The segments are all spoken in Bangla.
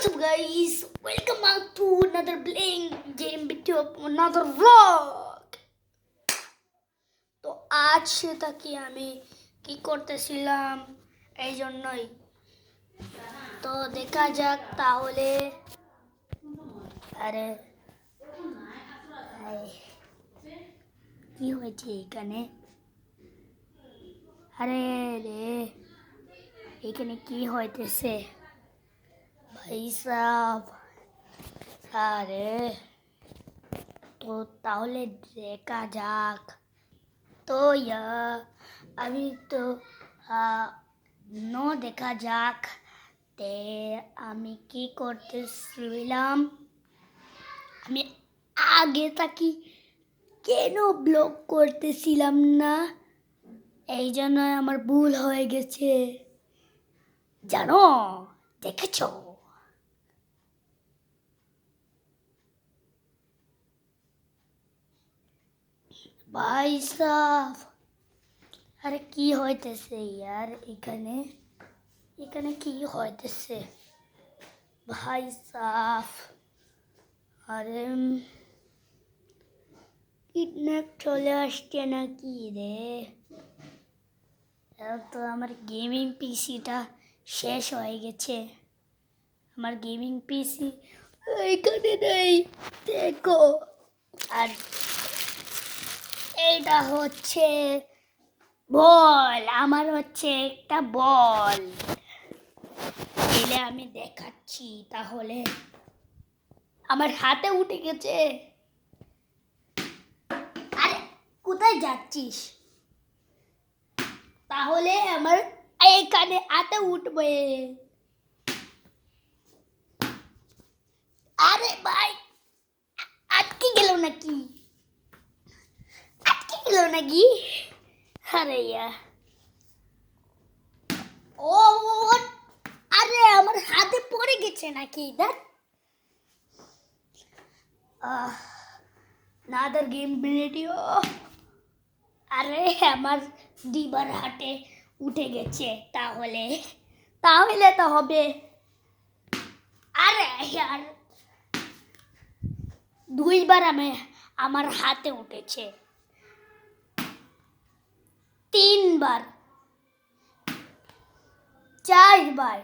What's up guys? Welcome back to another playing game video, another vlog. তো আজ সেটাকে আমি কি করতেছিলাম এই জন্যই তো দেখা যাক তাহলে। আরে কি হয়েছে এখানে? আরে রে এখানে কি হইতেছে ভাই সাহেব? আরে তো তাহলে দেখা যাক। তো আমি তো দেখা যাক তে আমি কি করতেছিলাম। আমি আগে তাকি কেন ব্লগ করতেছিলাম না, এই জন্য আমার ভুল হয়ে গেছে জানো, দেখেছো? ভাই সাহেব আরে কি হইতেছে ইয়ার? এখানে এখানে কি হইতেছে ভাই সাহেব? আরে কিডন্যাপ চলে আসছে নাকি রে? তো আমার গেমিং পিসিটা শেষ হয়ে গেছে। আমার গেমিং পিসি এখানে নেই, দেখো। আর এইটা হচ্ছে বল, আমার হচ্ছে একটা বল। এলে আমি দেখাচ্ছি তাহলে। আমার হাতে উঠে গেছে। আরে কোথায় যাচ্ছিস? তাহলে আমার এখানে হাতে উঠবে। আরে ভাই আটকে গেল নাকি? আটকে গেল নাকি? আরে ও আরে আমার হাতে পড়ে গেছে নাকি? দেখ another game video. আরে আমার দিবার হাতে উঠে গেছে, তাহলে তাহলে তো হবে। আরে यार দুইবার আমার হাতে উঠেছে, তিনবার, চারবার।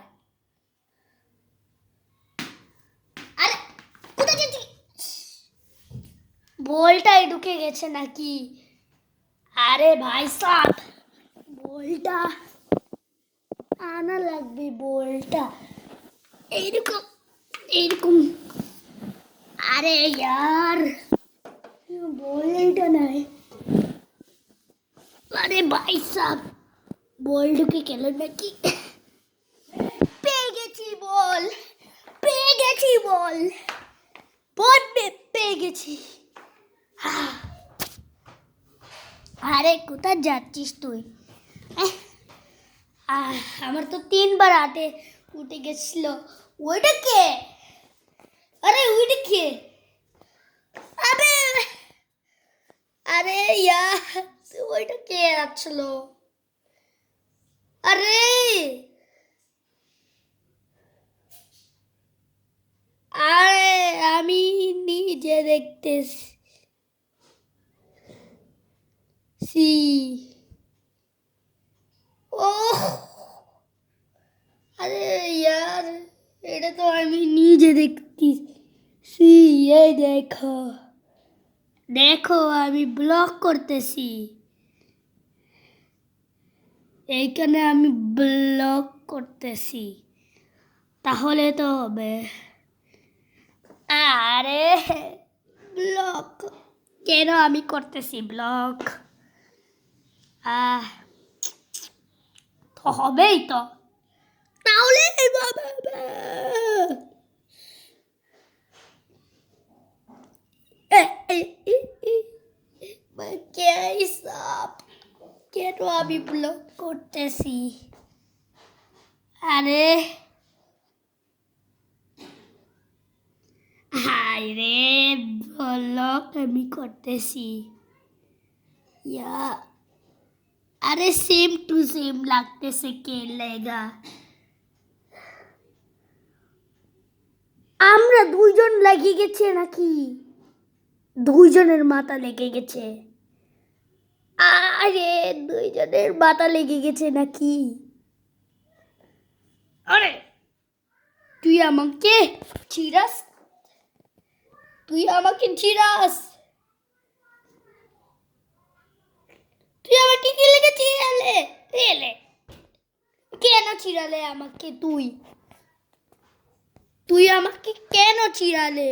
আরে কোথায় যাচ্ছিস? বলটাই ঢুকে গেছে নাকি? আরে ভাই সাহেব বলটা আনা লাগবে, বলটা এইরকম এইরকম। আরে यार বলটা নাই। আরে ভাই সাহেব বল ঢুকে গেল নাকি? পেয়ে গেছি বল, পেয়ে গেছি বল, বল পেয়ে গেছি। আরে কোথায় যাচ্ছিস তুই? আমার তো তিনবার হাতে উঠে গেছিল। ওইটা কে? আরে ওইটা কে? আরে আরে ওইটা কে আসলো? আরে আরে আমি নিজে দেখতেছি। ও আরে यार এটা তো আমি নিজে দেখতেছি। এই দেখো দেখো আমি ব্লগ করতেছি, এইখানে আমি ব্লগ করতেছি, তাহলে তো হবে। আরে ব্লগ কেন আমি করতেছি ব্লগ? তো হবেই তো, তাহলে কেন আমি ব্লগ করতেছি? আরে হাই রে ব্লগ আমি করতেছি। अरे सेम टू सेम लगते से खेलेगा। ওরা দুইজন লেগে গেছে নাকি? দুইজনের মাথা লেগে গেছে। আরে দুইজনের মাথা লেগে গেছে নাকি? আরে তুই আমাকে চিরাস, তুই আমাকে চিরাস, তুই আমাকে কি লেগে চিরালে? এলে কেন চিরালে আমাকে? তুই তুই আমাকে কেন চিরালে?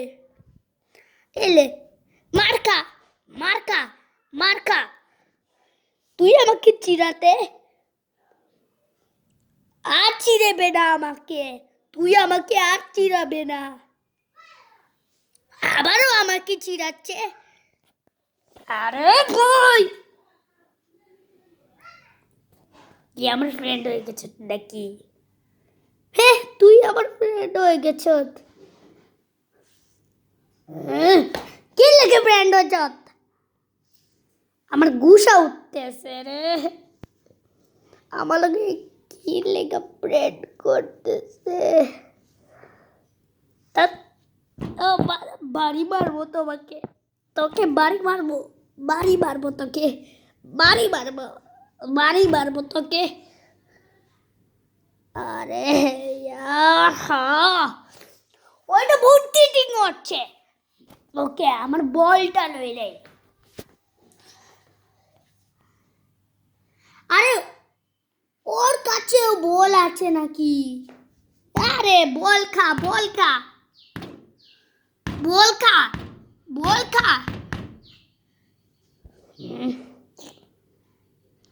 এলে মার্কা মার্কা মার্কা, তুই আমাকে চিরাতে আর চিরেবে না আমাকে, তুই আমাকে আর চিরাবে না। আবারও আমাকে চিরাচ্ছে। আরে ভাই, কি আমার ফ্রেন্ড হয়ে গেছ নাকি? হ্যাঁ, তুই আমার ফ্রেন্ড হয়ে গেছ। কি লাগে ফ্রেন্ড হয়ে যত? আমার গুসা উঠতেছে রে। আমার লগে কি লেগে ফ্রেন্ড করতেছে? বাড়ি মারবো তোমাকে, তোকে বাড়ি মারবো, বাড়ি মারবো তোকে, বাড়ি মারবো, বাড়ি মারবো তোকে। আরে ওইটা বহুত চিটিং হচ্ছে। ওকে আমার বলটা লইলে। আরে ওর কাছেও বল আছে নাকি? আরে বল খা, বল খা, বল খা, বল খা।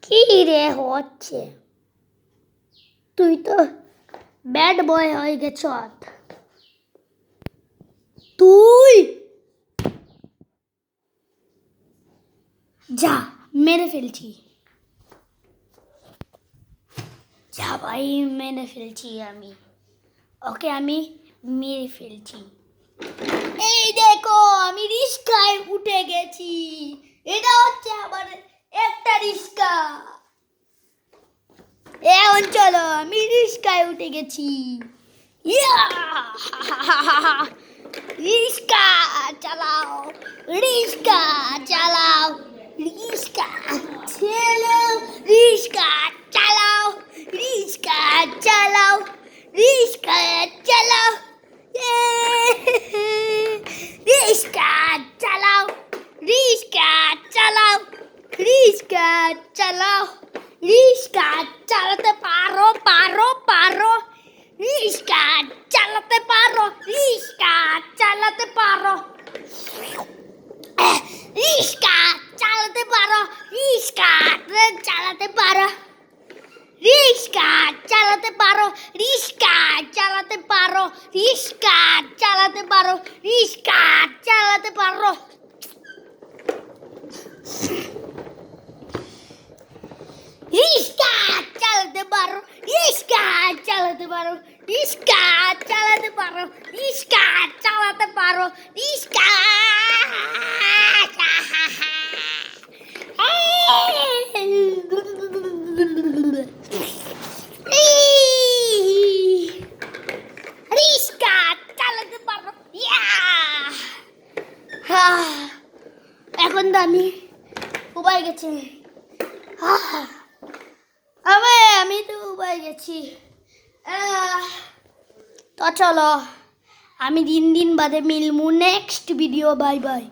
কি রে হচ্ছে? তুই তো ব্যাড বয় হয়ে গেছ। তুই যা, মেরে ফেলছি। যা ভাই, মেরে ফেলছি আমি ওকে, আমি মেরে ফেলছি। এই দেখো আমি রিস্কায় উঠে গেছি। এটা হচ্ছে আমার একটা রিস্কা। এখন চলো, আমি রিস্কায় উঠে গেছি। রিস্কা চালাও, রিস্কা চালাও, রিস্কা চালাও, রিস্কা চালাও, রিস্কা চালাও, রিস্কা চালাও, রিস্কা চালাও, রিস্কা চালাও, রিস্কা চালাও, রিস্কা চালাতে পারো, পারো, পারো, রিস্কা চালাতে পারো, রিস্কা চালাতে পারো, রিস্কা চালাতে পারো, রিস্কা চালাতে পারো, রিস্কা চালাতে পারো, রিস্কা চালাতে পারো, রিস্কা চালাতে পারো, রিস্কা চালাতে পারো। রিস্কা চালাতে পারো, রিস্কা চালাতে পারো, রিস্কা চালাতে পারো, রিস্কা চালাতে পারো, রিস্কা। রিস্কা চালাতে পারো। এখন তো আমি উপায় গেছি। আমি তো উপায় গেছি। তো চলো, আমি দিন দিন বাদে মিলমু নেক্সট ভিডিও। Bye bye.